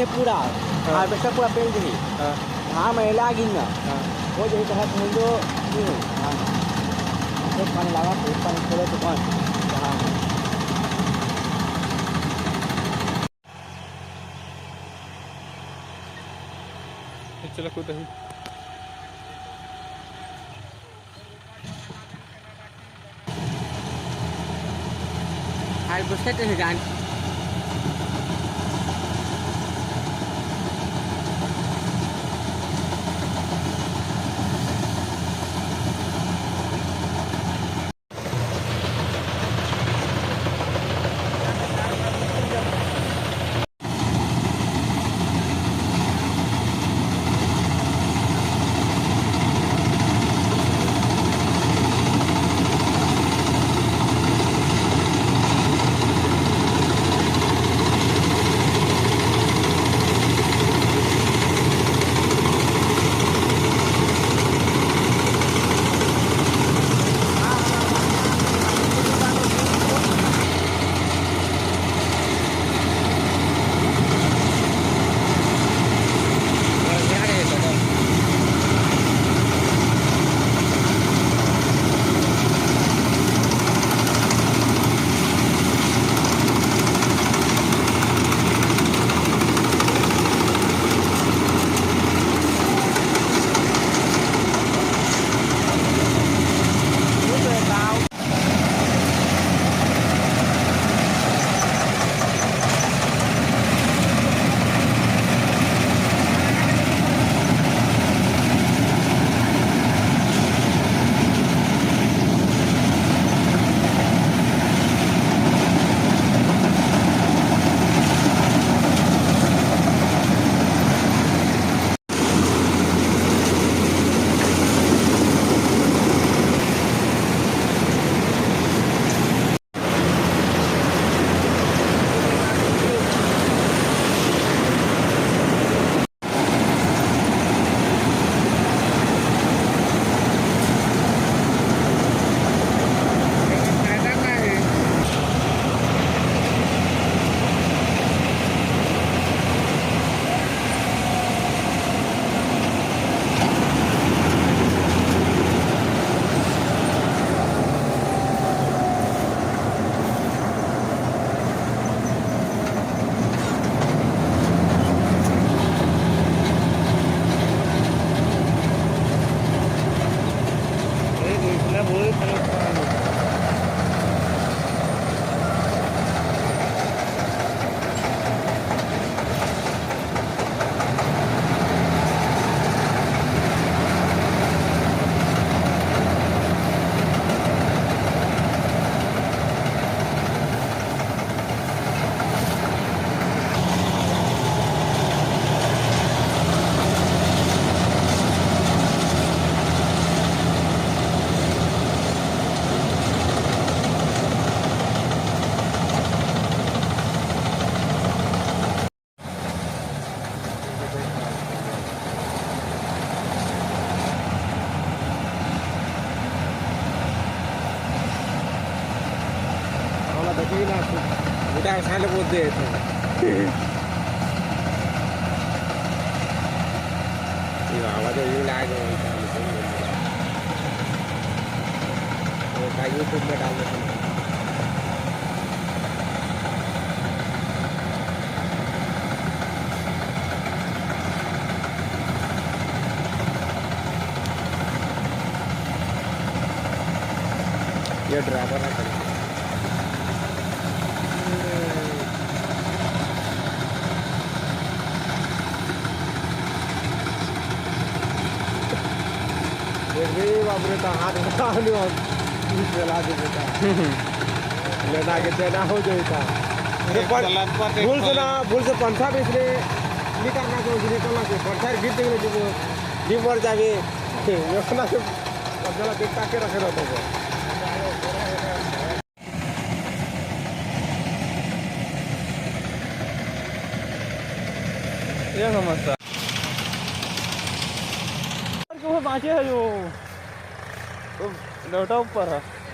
पूरा हार्वेस्टर पूरा पेल दी हाँ मैं लागिन ना वो जो है तो जो एक पानी लगा तो एक पानी खोले तो कौन हाँ चलो कूद हार्वेस्टर से जान udah sana bote itu आवाज ये लागे वो का यूट्यूब में डालने से ये ड्राइवर है बाबरे तो हाथ बता चला दे बेटा लेना के देना हो जाता भूल से पंखा भी इसलिए नहीं करना चाहिए इसलिए करना चाहिए पंखा गिर देंगे जो डी मर जाए योजना से जला दिखता के रखे रहते हैं ये समझता बाँचे है जो लौटा ऊपर है